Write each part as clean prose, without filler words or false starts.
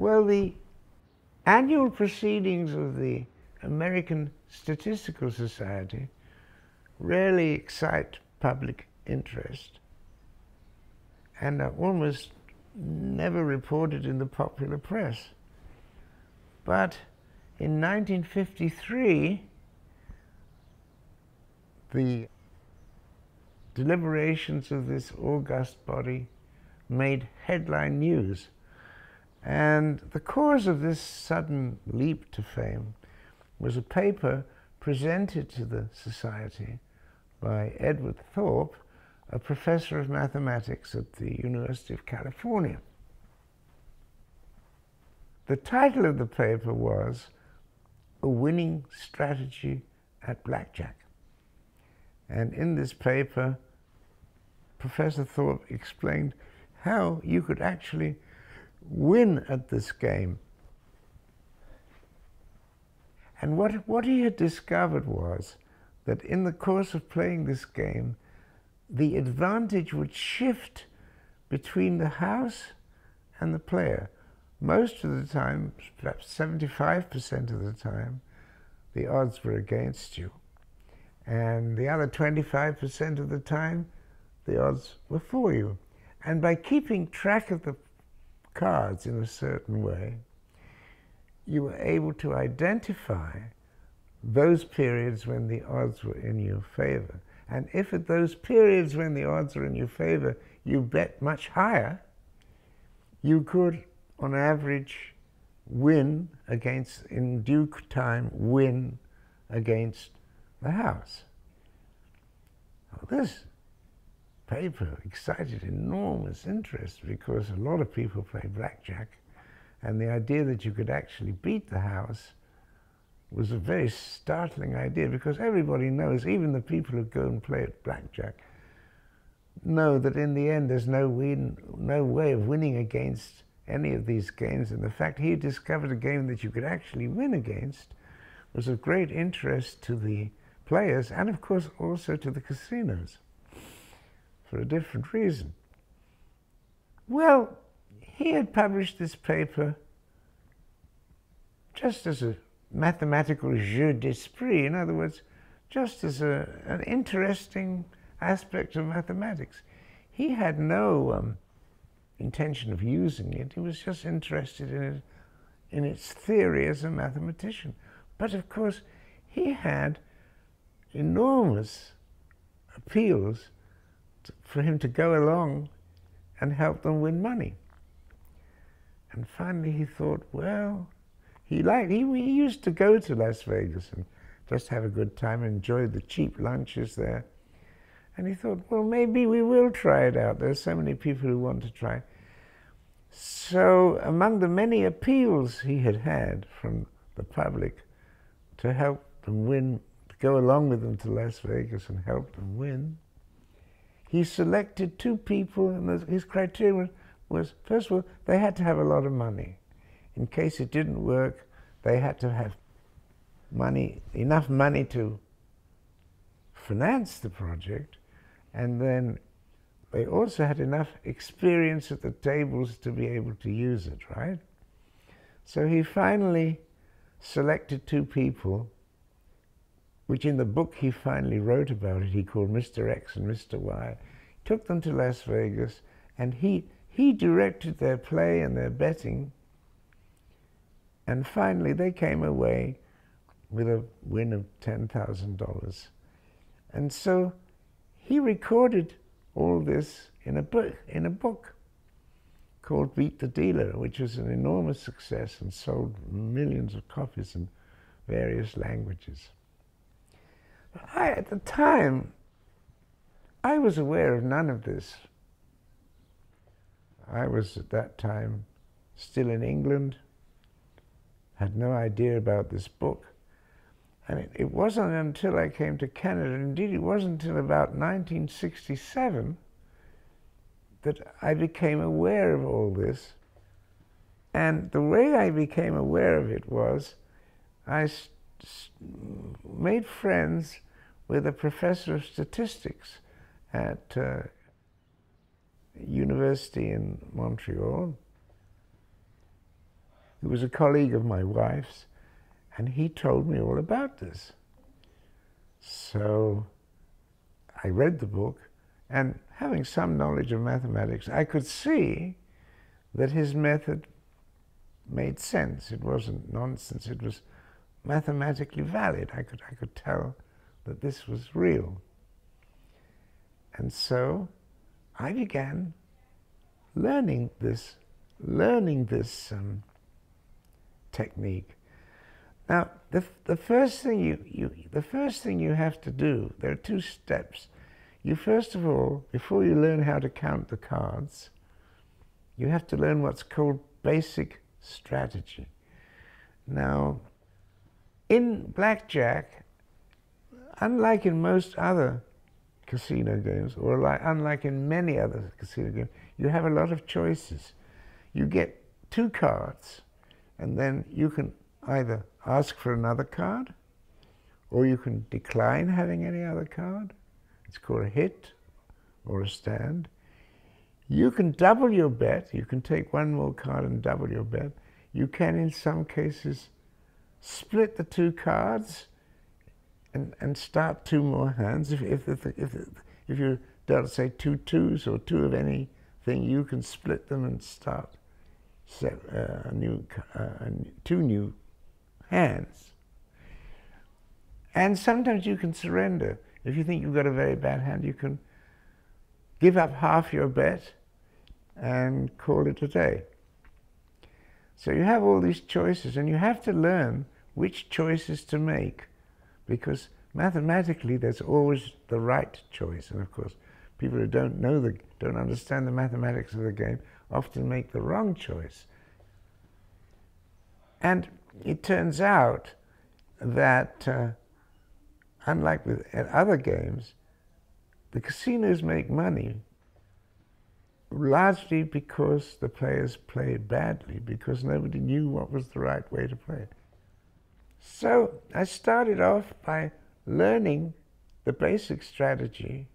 Well, the annual proceedings of the American Statistical Society rarely excite public interest and are almost never reported in the popular press. But in 1953, the deliberations of this august body made headline news. And the cause of this sudden leap to fame was a paper presented to the Society by Edward Thorpe, a professor of mathematics at the University of California. The title of the paper was "A Winning Strategy at Blackjack." And in this paper, Professor Thorpe explained how you could actually win at this game. And what he had discovered was that in the course of playing this game, the advantage would shift between the house and the player. Most of the time, perhaps 75% of the time, the odds were against you. And the other 25% of the time, the odds were for you. And by keeping track of the cards in a certain way, you were able to identify those periods when the odds were in your favor. And if at those periods when the odds are in your favor, you bet much higher, you could, on average, win against, in due time, win against the house. Well, this paper excited enormous interest because a lot of people play blackjack, and the idea that you could actually beat the house was a very startling idea, because everybody knows, even the people who go and play at blackjack, know that in the end there's no way of winning against any of these games. And the fact he discovered a game that you could actually win against was of great interest to the players, and of course also to the casinos, for a different reason. Well, he had published this paper just as a mathematical jeu d'esprit, in other words, just as an interesting aspect of mathematics. He had no intention of using it. He was just interested in it, in its theory as a mathematician. But of course, he had enormous appeals for him to go along and help them win money. And finally he thought, well, he used to go to Las Vegas and just have a good time, enjoy the cheap lunches there. And he thought, well, maybe we will try it out. There's so many people who want to try. So among the many appeals he had had from the public to help them win, to go along with them to Las Vegas and help them win, he selected two people, and his criteria was, first of all, they had to have a lot of money. In case it didn't work, they had to have money, enough money to finance the project, and then they also had enough experience at the tables to be able to use it, right? So he finally selected two people, which in the book he finally wrote about it, he called Mr. X and Mr. Y. Took them to Las Vegas, and he directed their play and their betting, and finally they came away with a win of $10,000. And so he recorded all this in a book called Beat the Dealer, which was an enormous success and sold millions of copies in various languages. At the time, I was aware of none of this. I was at that time still in England, had no idea about this book. And it wasn't until I came to Canada, indeed it wasn't until about 1967, that I became aware of all this. And the way I became aware of it was I made friends with a professor of statistics at University in Montreal. who was a colleague of my wife's, and he told me all about this. So I read the book, and having some knowledge of mathematics, I could see that his method made sense. It wasn't nonsense. It was mathematically valid. I could tell that this was real. And so I began learning this technique. Now, the first thing you have to do, there are two steps. You first of all, before you learn how to count the cards, you have to learn what's called basic strategy. Now, in blackjack, unlike in most other casino games, or unlike in many other casino games, you have a lot of choices. You get two cards, and then you can either ask for another card, or you can decline having any other card. It's called a hit or a stand. You can double your bet. You can take one more card and double your bet. You can, in some cases, split the two cards and start two more hands. If you dealt, say, two twos or two of anything, you can split them and start two new hands. And sometimes you can surrender. If you think you've got a very bad hand, you can give up half your bet and call it a day. So you have all these choices, and you have to learn which choices to make, because mathematically there's always the right choice. And of course, people who don't understand the mathematics of the game often make the wrong choice. And it turns out that unlike with other games, the casinos make money largely because the players played badly, because nobody knew what was the right way to play it. So I started off by learning the basic strategy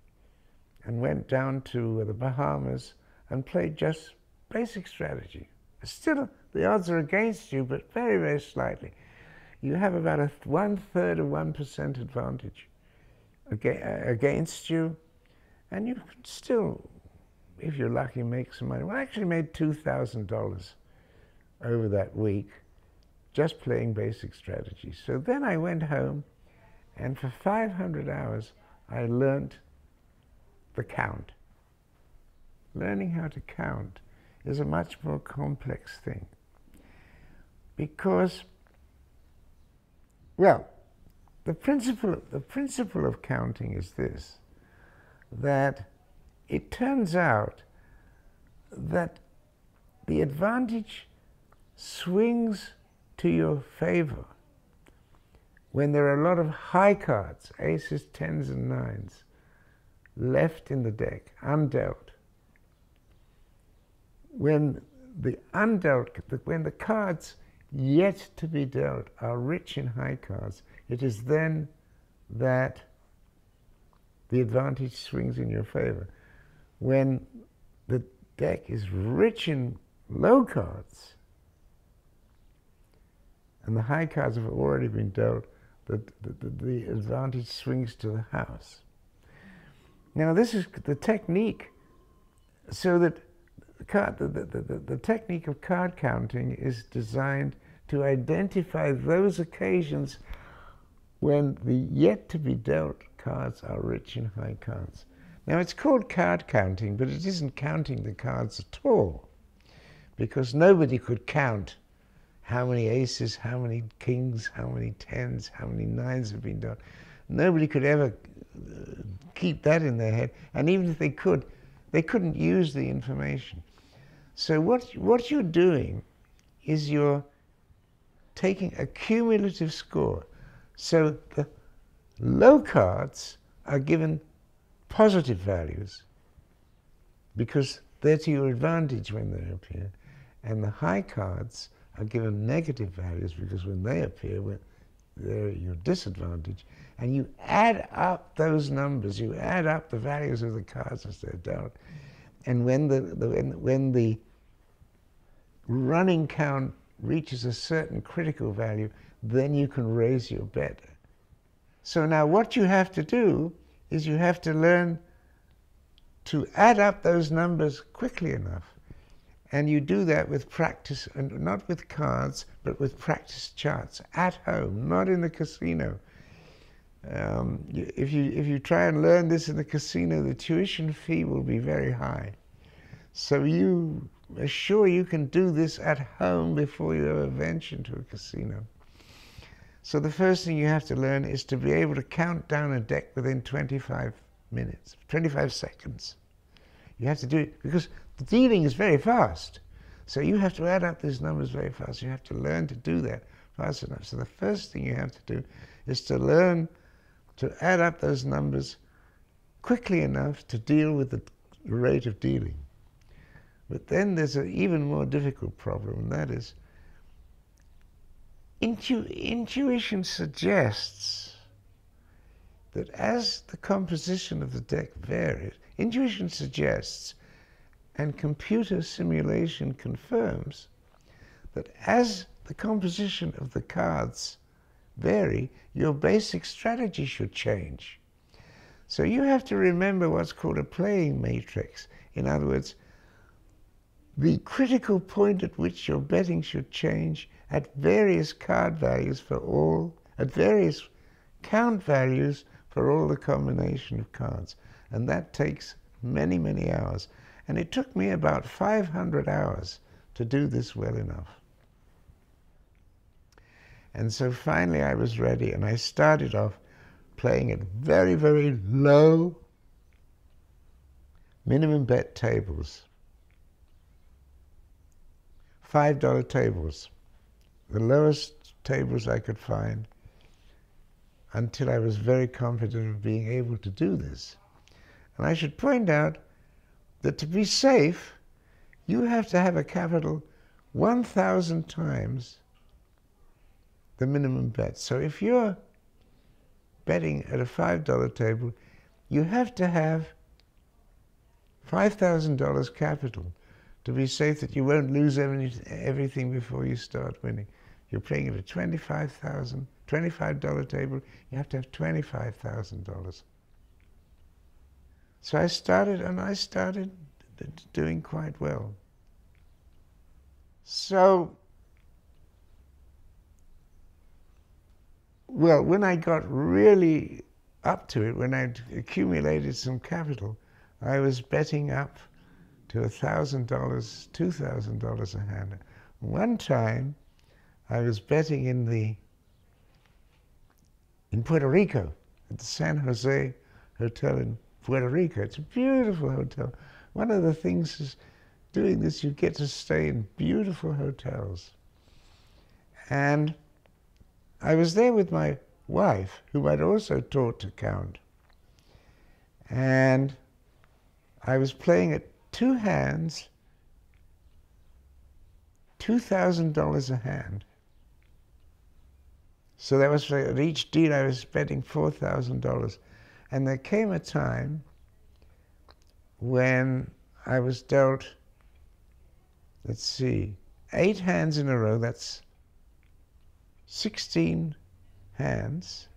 and went down to the Bahamas and played just basic strategy. Still, the odds are against you, but very, very slightly. You have about a 1/3 of 1% advantage against you, and you can still, if you're lucky, make some money. Well, I actually made $2,000 over that week just playing basic strategy. So then I went home, and for 500 hours, I learned the count. Learning how to count is a much more complex thing, because, well, the principle of counting is this, that it turns out that the advantage swings to your favor when there are a lot of high cards, aces, tens, and nines, left in the deck, undealt. When the cards yet to be dealt are rich in high cards, it is then that the advantage swings in your favor. When the deck is rich in low cards and the high cards have already been dealt, the advantage swings to the house. Now, this is the technique, so that the technique of card counting is designed to identify those occasions when the yet-to-be-dealt cards are rich in high cards. Now, it's called card counting, but it isn't counting the cards at all, because nobody could count how many aces, how many kings, how many tens, how many nines have been dealt. Nobody could ever keep that in their head, and even if they could, they couldn't use the information. So what you're doing is you're taking a cumulative score. So the low cards are given positive values because they're to your advantage when they appear, and the high cards are given negative values because when they appear, they're at your disadvantage. And you add up those numbers, you add up the values of the cards as they're dealt, and when the running count reaches a certain critical value, then you can raise your bet. So now what you have to do is you have to learn to add up those numbers quickly enough. And you do that with practice, and not with cards, but with practice charts at home, not in the casino. If you try and learn this in the casino, the tuition fee will be very high. So you are sure you can do this at home before you ever venture into a casino. So the first thing you have to learn is to be able to count down a deck within 25 minutes, 25 seconds. You have to do it because the dealing is very fast. So you have to add up these numbers very fast. You have to learn to do that fast enough. So the first thing you have to do is to learn to add up those numbers quickly enough to deal with the rate of dealing. But then there's an even more difficult problem, and that is intuition suggests that as the composition of the deck varies, intuition suggests, and computer simulation confirms, that as the composition of the cards vary, your basic strategy should change. So you have to remember what's called a playing matrix. In other words, the critical point at which your betting should change at various card values for all, at various count values for all the combination of cards. And that takes many, many hours. And it took me about 500 hours to do this well enough. And so finally I was ready, and I started off playing at very, very low minimum bet tables. $5 tables, the lowest tables I could find, until I was very confident of being able to do this. And I should point out that to be safe, you have to have a capital 1,000 times the minimum bet. So if you're betting at a $5 table, you have to have $5,000 capital to be safe that you won't lose everything before you start winning. You're playing at a $25 table, you have to have $25,000. So I started doing quite well. So, well, when I got really up to it, when I'd accumulated some capital, I was betting up to $1,000, $2,000 a hand. One time, I was betting in Puerto Rico, at the San Jose Hotel in Puerto Rico. It's a beautiful hotel. One of the things is doing this, you get to stay in beautiful hotels. And I was there with my wife, whom I'd also taught to count. And I was playing at 2 hands, $2,000 a hand. So that was at each deal I was betting $4,000. And there came a time when I was dealt, let's see, 8 hands in a row, that's 16 hands,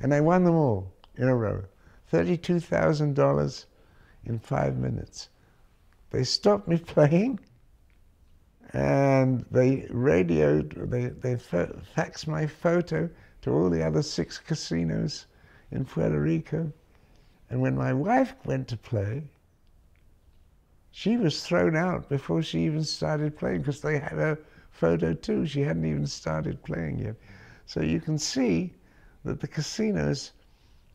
and I won them all in a row, $32,000 in 5 minutes. They stopped me playing, and they faxed my photo to all the other 6 casinos in Puerto Rico. And when my wife went to play, she was thrown out before she even started playing, because they had her photo too. She hadn't even started playing yet. So you can see that the casinos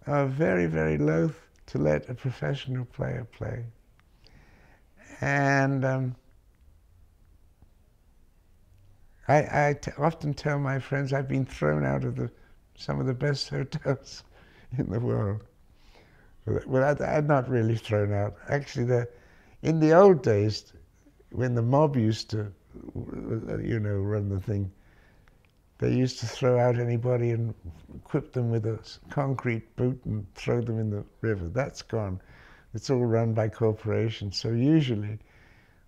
are very, very loath to let a professional player play. And I often tell my friends I've been thrown out of some of the best hotels in the world. Well, I'm not really thrown out. Actually, in the old days, when the mob used to, run the thing, they used to throw out anybody and equip them with a concrete boot and throw them in the river. That's gone. It's all run by corporations. So usually,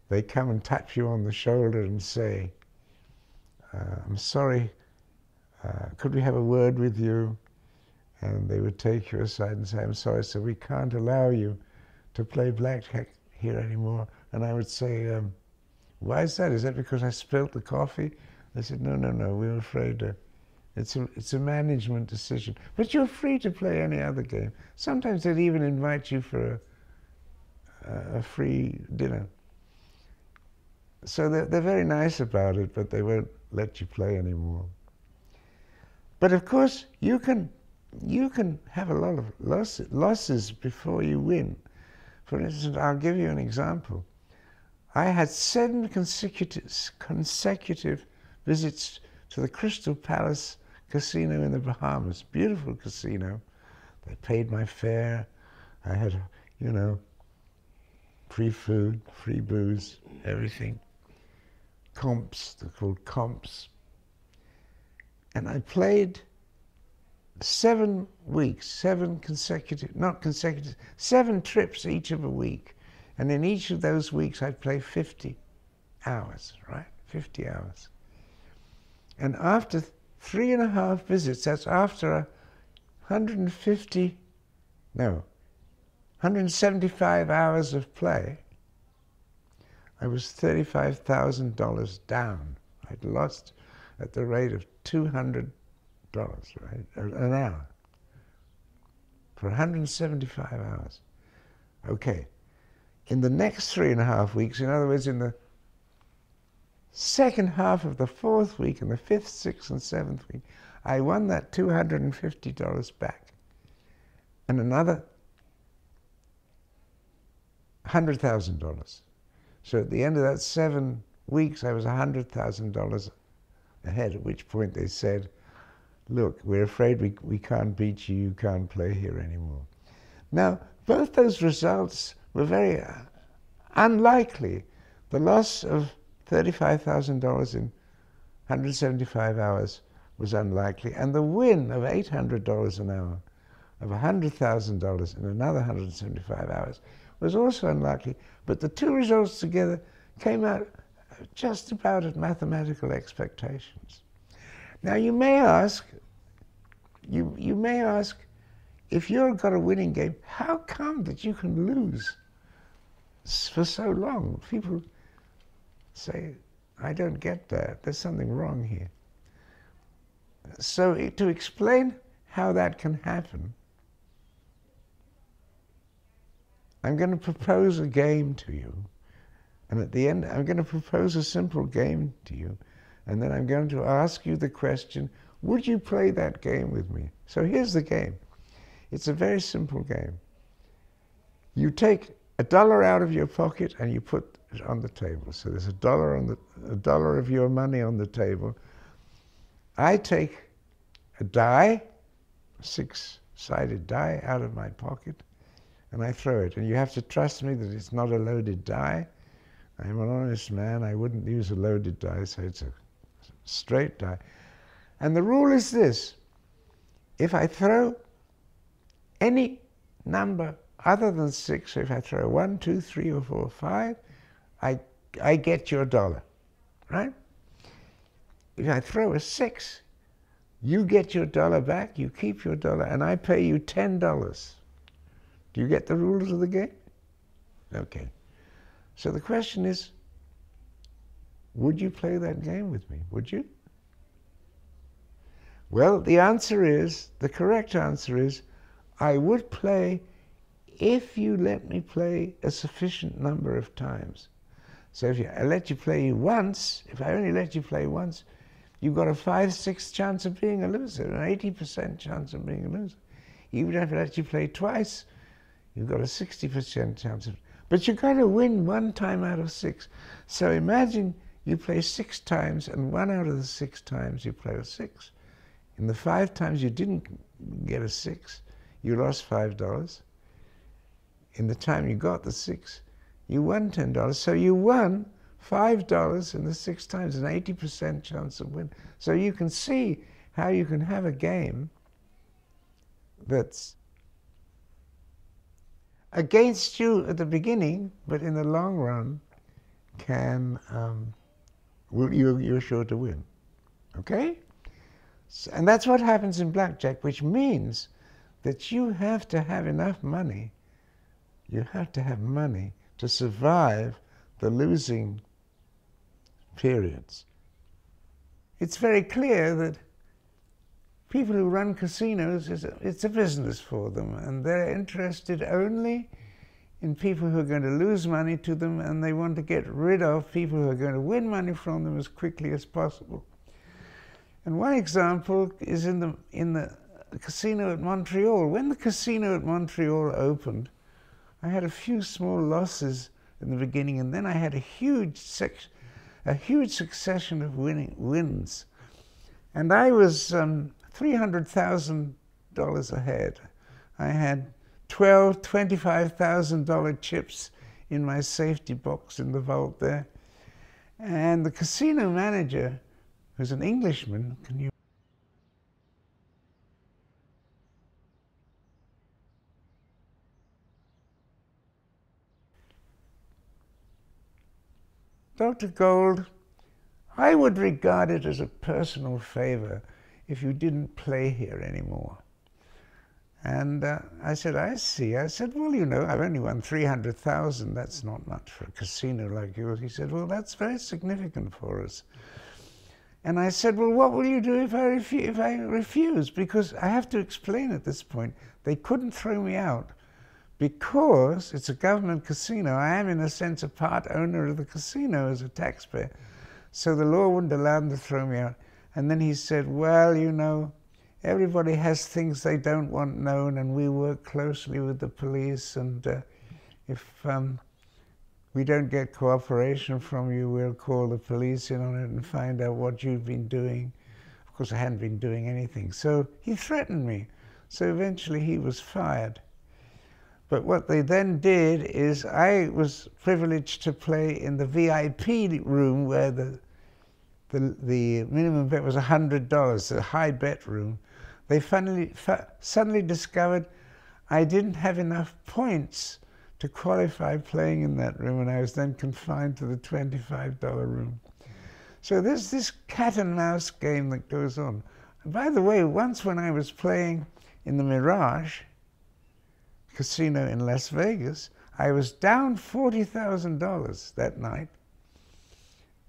they come and tap you on the shoulder and say, I'm sorry, could we have a word with you? And they would take you aside and say, I'm sorry, sir, we can't allow you to play blackjack here anymore. And I would say, why is that? Is that because I spilt the coffee? They said, no, no, no, we're afraid it's a management decision. But you're free to play any other game. Sometimes they'd even invite you for a free dinner. So they're very nice about it, but they won't let you play anymore. But of course, you can have a lot of losses before you win. For instance, I'll give you an example. I had 7 consecutive visits to the Crystal Palace Casino in the Bahamas. Beautiful casino. They paid my fare. I had, you know, free food, free booze, everything. Comps, they're called comps. And I played 7 weeks, 7 consecutive, not consecutive, 7 trips each of a week. And in each of those weeks, I'd play 50 hours, right? 50 hours. And after 3.5 visits, that's after 175 hours of play, I was $35,000 down. I'd lost at the rate of $200, right, an hour for 175 hours. Okay. In the next 3.5 weeks, in other words, in the second half of the 4th week, and the 5th, 6th, and 7th week, I won that $250 back. And another $100,000. So at the end of that 7 weeks, I was $100,000 ahead, at which point they said, look, we're afraid we can't beat you, you can't play here anymore. Now, both those results were very unlikely. The loss of $35,000 in 175 hours was unlikely, and the win of $800 an hour, of $100,000 in another 175 hours, was also unlikely. But the two results together came out just about at mathematical expectations. Now you may ask, if you've got a winning game, how come that you can lose for so long? People say, I don't get that. There's something wrong here. So to explain how that can happen, I'm going to propose a game to you. And at the end, I'm going to propose a simple game to you. And then I'm going to ask you the question, would you play that game with me? So here's the game. It's a very simple game. You take $1 out of your pocket and you put it on the table. So there's $1 of your money on the table. I take a die, a 6-sided die, out of my pocket, and I throw it. And you have to trust me that it's not a loaded die. I'm an honest man. I wouldn't use a loaded die, so it's a straight die. And the rule is this. If I throw any number other than 6, so if I throw 1, 2, 3, or 4, 5, I get your $1, right? If I throw a 6, you get your $1 back, you keep your $1, and I pay you $10. Do you get the rules of the game? Okay. So the question is, would you play that game with me? Would you? Well, the answer is, the correct answer is, I would play if you let me play a sufficient number of times. So if I let you play once, if I only let you play once, you've got a 5/6 chance of being a loser, an 80% chance of being a loser. Even if I let you play twice, you've got a 60% chance of, but you've got to win 1 time out of 6. So imagine you play 6 times, and 1 out of the 6 times you play a 6. In the 5 times you didn't get a 6, you lost $5. In the time you got the 6, you won $10. So you won $5 in the 6 times, an 80% chance of win. So you can see how you can have a game that's against you at the beginning, but in the long run can, you're sure to win. Okay? And that's what happens in blackjack, which means that you have to have enough money. You have to have money to survive the losing periods. It's very clear that people who run casinos, it's a business for them, and they're interested only in people who are going to lose money to them, and they want to get rid of people who are going to win money from them as quickly as possible. And one example is in the casino at Montreal. When the casino at Montreal opened, I had a few small losses in the beginning, and then I had a huge succession of wins. And I was $300,000 ahead. I had $25,000 chips in my safety box in the vault there. And the casino manager, who's an Englishman, Dr. Gold, I would regard it as a personal favor if you didn't play here anymore. And I said, I see. I said, well, you know, I've only won 300,000. That's not much for a casino like yours. He said, well, that's very significant for us. And I said, well, what will you do if I refuse? Because I have to explain at this point, they couldn't throw me out because it's a government casino. I am, in a sense, a part owner of the casino as a taxpayer. So the law wouldn't allow them to throw me out. And then he said, well, you know, everybody has things they don't want known, and we work closely with the police, and if we don't get cooperation from you, we'll call the police in on it and find out what you've been doing. Of course, I hadn't been doing anything. So he threatened me. So eventually he was fired. But what they then did is I was privileged to play in the VIP room where the minimum bet was $100, a high bet room. They suddenly discovered I didn't have enough points to qualify playing in that room, and I was then confined to the $25 room. So there's this cat and mouse game that goes on. And by the way, once when I was playing in the Mirage Casino in Las Vegas, I was down $40,000 that night,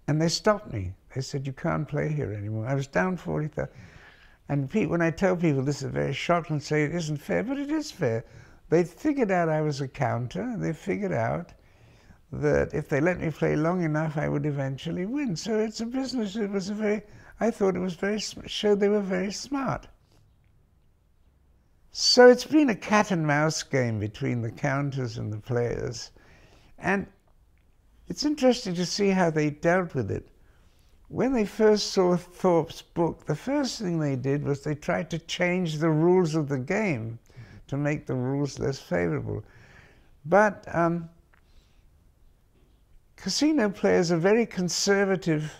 and they stopped me. They said, you can't play here anymore. I was down $40,000. And when I tell people this is very shocking and say it isn't fair, but it is fair. They figured out I was a counter, and they figured out that if they let me play long enough, I would eventually win. So it's a business. It was I thought it was showed they were very smart. So it's been a cat and mouse game between the counters and the players. And it's interesting to see how they dealt with it. When they first saw Thorpe's book, the first thing they did was they tried to change the rules of the game to make the rules less favorable. But casino players are very conservative,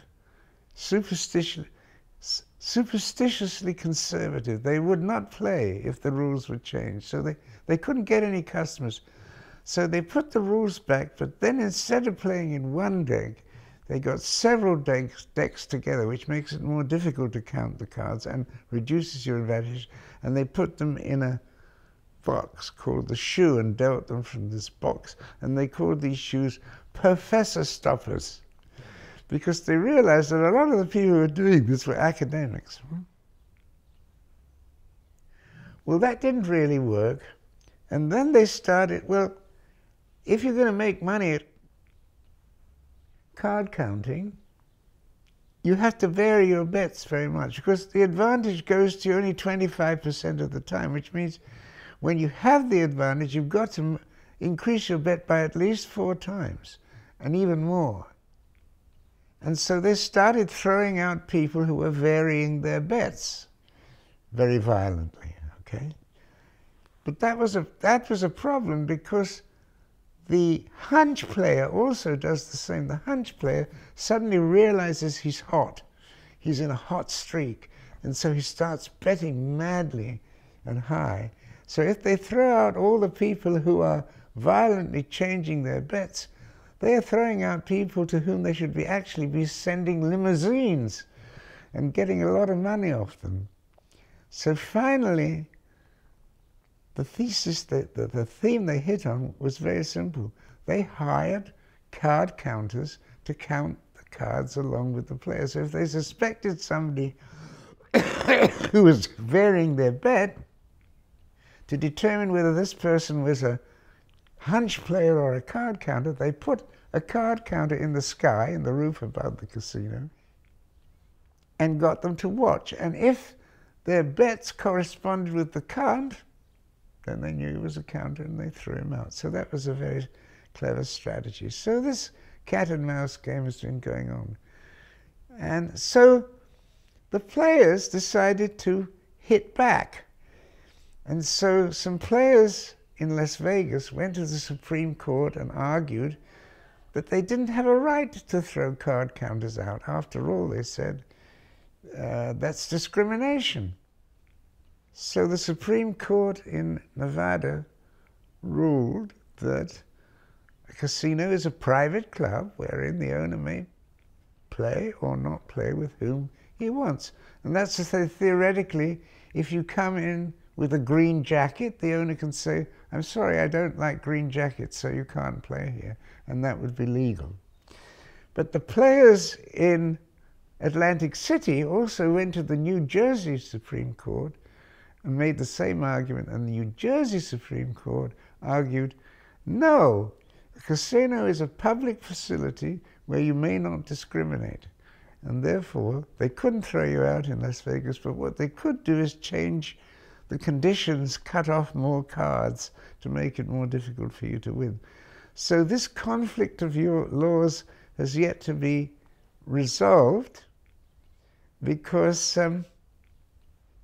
superstitiously conservative. They would not play if the rules were changed. So they couldn't get any customers. So they put the rules back, but then instead of playing in one deck, they got several decks together, which makes it more difficult to count the cards and reduces your advantage. And they put them in a box called the shoe and dealt them from this box. And they called these shoes professor stoppers, because they realized that a lot of the people who were doing this were academics. Well, that didn't really work. And then they started, well, if you're going to make money at card counting, you have to vary your bets very much, because the advantage goes to you only 25% of the time, which means when you have the advantage, you've got to increase your bet by at least 4 times, and even more. And so they started throwing out people who were varying their bets very violently, okay? But that was a problem, because the hunch player also does the same. The hunch player suddenly realizes he's hot. He's in a hot streak. And so he starts betting madly and high. So if they throw out all the people who are violently changing their bets, they are throwing out people to whom they should actually be sending limousines. and getting a lot of money off them. So finally, the theme they hit on was very simple. They hired card counters to count the cards along with the players. So if they suspected somebody who was varying their bet, to determine whether this person was a hunch player or a card counter, they put a card counter in the sky, in the roof above the casino, and got them to watch. And if their bets corresponded with the count, then they knew it was a counter and they threw him out. So that was a very clever strategy. So this cat and mouse game has been going on. And so the players decided to hit back. And so some players in Las Vegas went to the Supreme Court and argued that they didn't have a right to throw card counters out. After all, they said, that's discrimination. So the Supreme Court in Nevada ruled that a casino is a private club wherein the owner may play or not play with whom he wants. And that's to say, theoretically, if you come in with a green jacket, the owner can say, I'm sorry, I don't like green jackets, so you can't play here. And that would be legal. But the players in Atlantic City also went to the New Jersey Supreme Court and made the same argument. And the New Jersey Supreme Court argued, no, a casino is a public facility where you may not discriminate. And therefore, they couldn't throw you out in Las Vegas, but what they could do is change the conditions, cut off more cards to make it more difficult for you to win. So this conflict of your laws has yet to be resolved because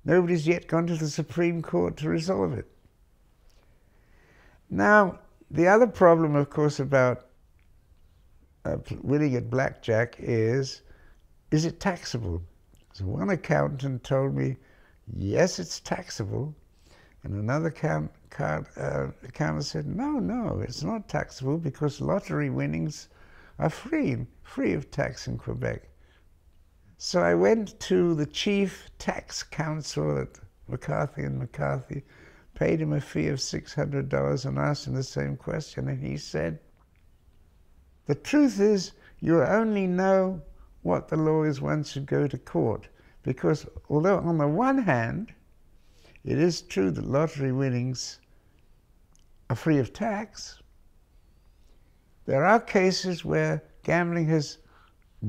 nobody's yet gone to the Supreme Court to resolve it. Now, the other problem, of course, about winning at blackjack is it taxable? So one accountant told me, yes, it's taxable. And another accountant said, no, it's not taxable because lottery winnings are free of tax in Quebec. So I went to the chief tax counsel at McCarthy and McCarthy, paid him a fee of $600 and asked him the same question. And he said, the truth is, you only know what the law is once you go to court. Because although on the one hand, it is true that lottery winnings are free of tax, there are cases where gambling has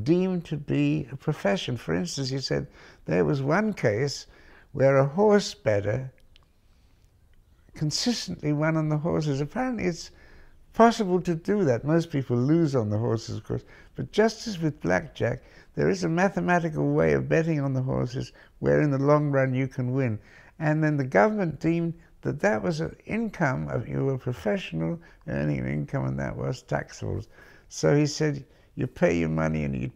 deemed to be a profession. For instance, he said there was one case where a horse bettor consistently won on the horses. Apparently it's possible to do that. Most people lose on the horses, of course. But just as with blackjack, there is a mathematical way of betting on the horses where in the long run you can win. And then the government deemed that that was an income, you were a professional earning an income, and that was taxable. So he said, you pay your money and you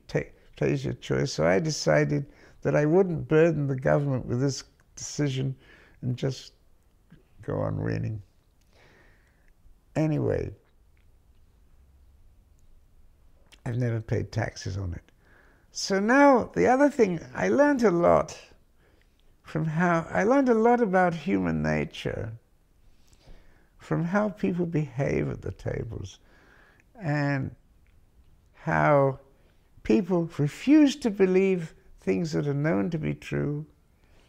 place your choice. So I decided that I wouldn't burden the government with this decision and just go on winning. Anyway, I've never paid taxes on it. So now, the other thing, I learned a lot about human nature from how people behave at the tables and how people refuse to believe things that are known to be true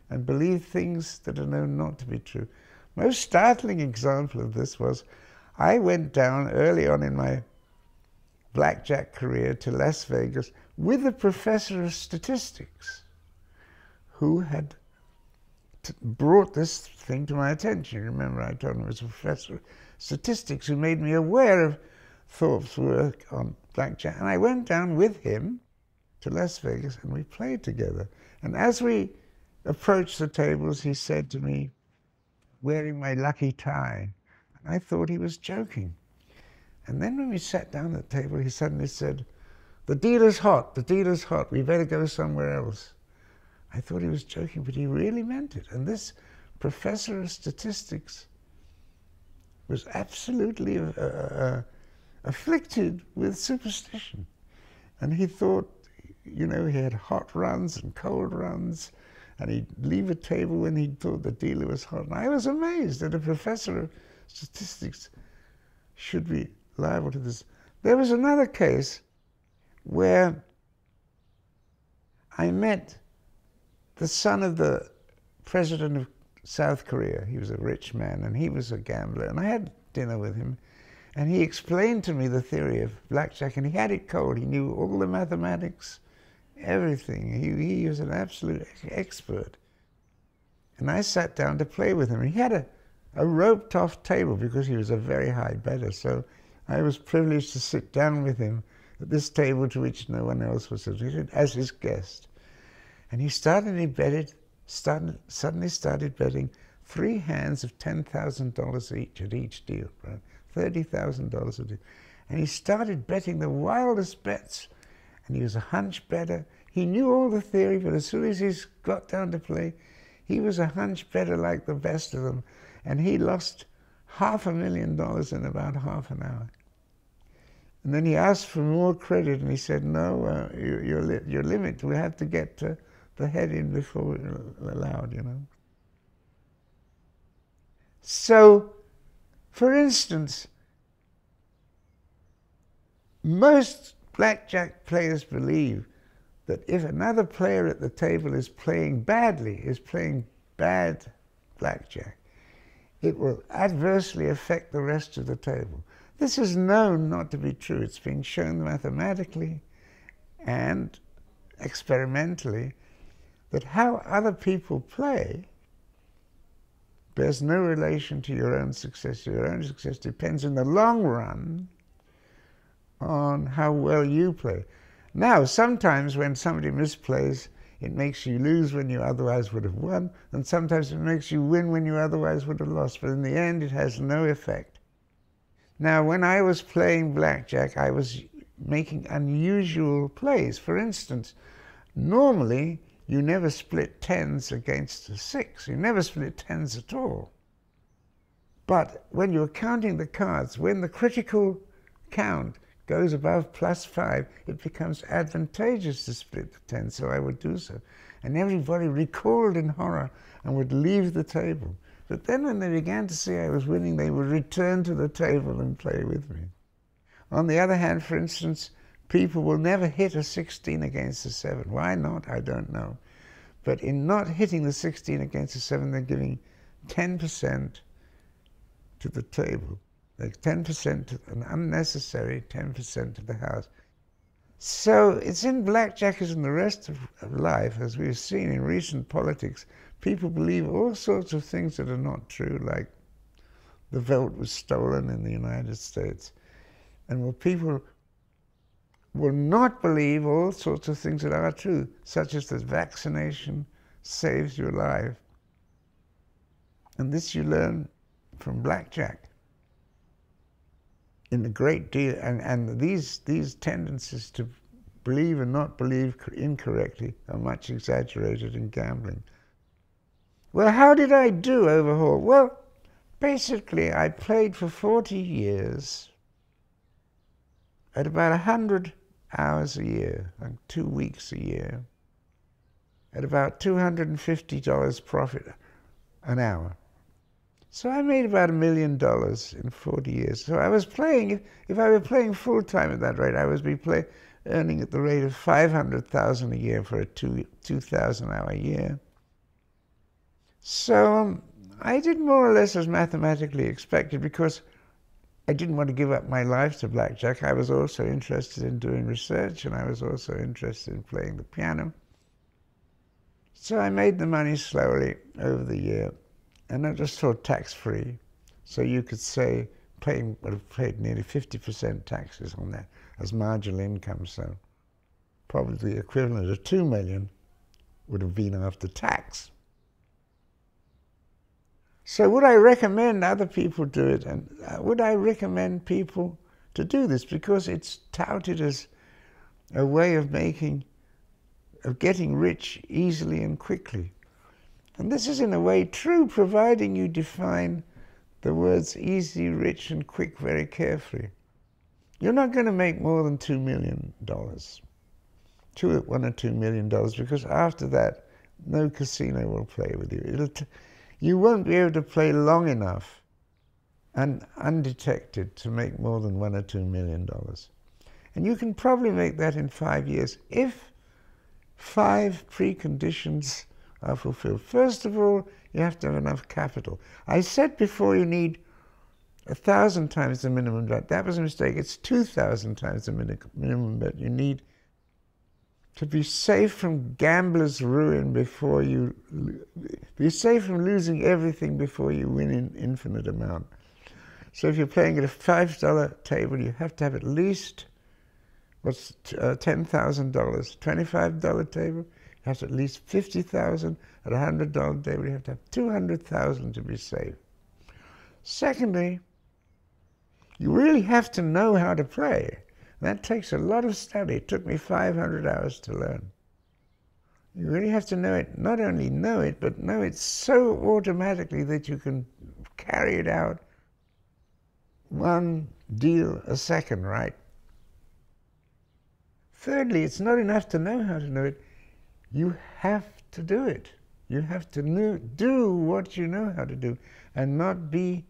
and believe things that are known not to be true. Most startling example of this was I went down early on in my blackjack career to Las Vegas with a professor of statistics who had brought this thing to my attention. Remember, I told him it was a professor of statistics who made me aware of Thorpe's work on blackjack. And I went down with him to Las Vegas and we played together. And as we approached the tables, he said to me, wearing my lucky tie, and I thought he was joking. And then when we sat down at the table, he suddenly said, the dealer's hot, we better go somewhere else. I thought he was joking, but he really meant it. And this professor of statistics was absolutely afflicted with superstition. And he thought you know, he had hot runs and cold runs, and he'd leave a table when he thought the dealer was hot. And I was amazed that a professor of statistics should be liable to this. There was another case where I met the son of the president of South Korea. He was a rich man, and he was a gambler. And I had dinner with him, and he explained to me the theory of blackjack, and he had it cold. He knew all the mathematics, everything. He was an absolute expert. And I sat down to play with him. He had a roped-off table because he was a very high bettor. So I was privileged to sit down with him at this table to which no one else was admitted as his guest. And he suddenly started betting 3 hands of $10,000 each at each deal, right? $30,000 a deal. And he started betting the wildest bets. And he was a hunch bettor. He knew all the theory, but as soon as he got down to play, he was a hunch bettor like the best of them. And he lost $500,000 in about half an hour. And then he asked for more credit, and he said, no, your limit, we have to get to the head in before we're allowed, you know. So, for instance, most blackjack players believe that if another player at the table is playing badly, is playing bad blackjack, it will adversely affect the rest of the table. This is known not to be true. It's been shown mathematically and experimentally that how other people play bears no relation to your own success. Your own success depends in the long run on how well you play. Now, sometimes when somebody misplays, it makes you lose when you otherwise would have won, and sometimes it makes you win when you otherwise would have lost, but in the end it has no effect. Now, when I was playing blackjack, I was making unusual plays. For instance, normally you never split tens against a 6. You never split tens at all. But when you're counting the cards, when the critical count goes above +5, it becomes advantageous to split the 10, so I would do so. And everybody recoiled in horror and would leave the table. But then when they began to see I was winning, they would return to the table and play with me. On the other hand, for instance, people will never hit a 16 against a 7. Why not? I don't know. But in not hitting the 16 against a 7, they're giving 10% to the table. Like 10%, an unnecessary 10% to the house. So it's in blackjack as in the rest of life, as we've seen in recent politics, people believe all sorts of things that are not true, like the vote was stolen in the United States. And people will not believe all sorts of things that are true, such as that vaccination saves your life. And this you learn from blackjack. In a great deal, and these tendencies to believe and not believe incorrectly are much exaggerated in gambling. Well, how did I do overall? Well, basically, I played for 40 years at about 100 hours a year, like 2 weeks a year, at about $250 profit an hour. So I made about $1 million in 40 years. So I was playing, if I were playing full-time at that rate, I would be earning at the rate of $500,000 a year for a 2,000-hour year. So I did more or less as mathematically expected because I didn't want to give up my life to blackjack. I was also interested in doing research, and I was also interested in playing the piano. So I made the money slowly over the year. And I just thought tax-free. So you could say, would have paid nearly 50% taxes on that as marginal income. So probably the equivalent of $2 million would have been after tax. So would I recommend other people do it? And would I recommend people to do this? Because it's touted as a way of getting rich easily and quickly. And this is in a way true, providing you define the words easy, rich, and quick very carefully. You're not going to make more than $2 million. $1 or $2 million, because after that, no casino will play with you. You won't be able to play long enough and undetected to make more than $1 or $2 million. And you can probably make that in 5 years if 5 preconditions are fulfilled. First of all, you have to have enough capital. I said before you need 1,000 times the minimum bet. That was a mistake. It's 2,000 times the minimum bet you need to be safe from gambler's ruin before you be safe from losing everything before you win an infinite amount. So if you're playing at a $5 table, you have to have at least $10,000. $25 table, you have to at least 50,000. At a $100 table, you have to have 200,000 to be safe. Secondly, you really have to know how to play. That takes a lot of study. It took me 500 hours to learn. You really have to know it, not only know it, but know it so automatically that you can carry it out one deal a second, right? Thirdly, it's not enough to know how to know it. You have to do it. You have to do what you know how to do and not be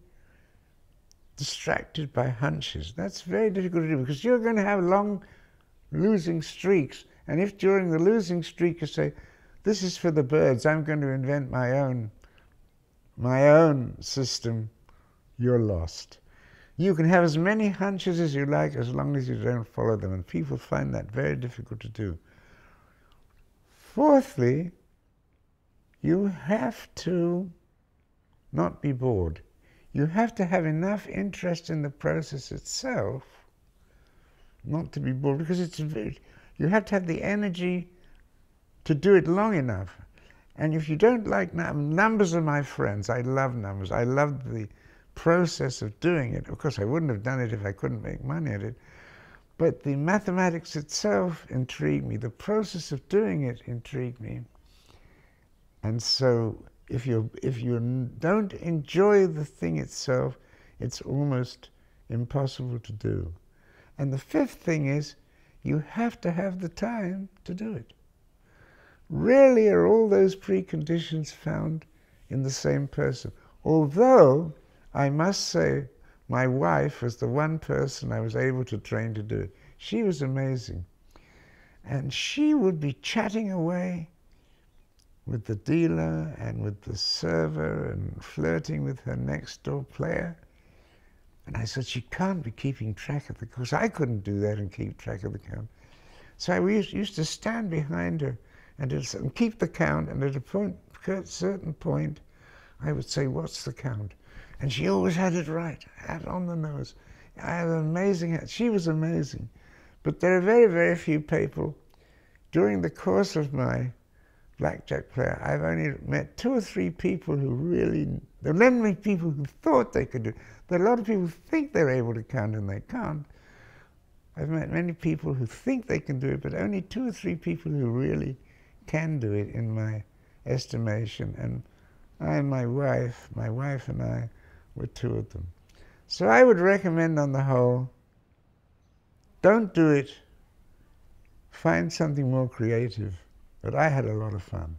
distracted by hunches. That's very difficult to do, because you're going to have long losing streaks. And if during the losing streak you say, this is for the birds, I'm going to invent my own system, you're lost. You can have as many hunches as you like as long as you don't follow them, and people find that very difficult to do. Fourthly, you have to not be bored. You have to have enough interest in the process itself not to be bored, because you have to have the energy to do it long enough. And if you don't like numbers are my friends. I love numbers. I love the process of doing it. Of course, I wouldn't have done it if I couldn't make money at it. But the mathematics itself intrigued me. The process of doing it intrigued me. And so if you don't enjoy the thing itself, it's almost impossible to do. And the fifth thing is, you have to have the time to do it. Rarely are all those preconditions found in the same person. Although, I must say, my wife was the one person I was able to train to do it. She was amazing. And she would be chatting away with the dealer and with the server and flirting with her next door player. And I said, she can't be keeping track of because I couldn't do that and keep track of the count. So we used to stand behind her and keep the count, and at a certain point, I would say, what's the count? And she always had it right, had it on the nose. I had an amazing, she was amazing. But there are very, very few people. During the course of my blackjack player, I've only met 2 or 3 people who really, there are many people who thought they could do it. There are a lot of people who think they're able to count and they can't. I've met many people who think they can do it, but only 2 or 3 people who really can do it in my estimation. And I and my wife and I were 2 of them. So I would recommend on the whole, don't do it, find something more creative. But I had a lot of fun.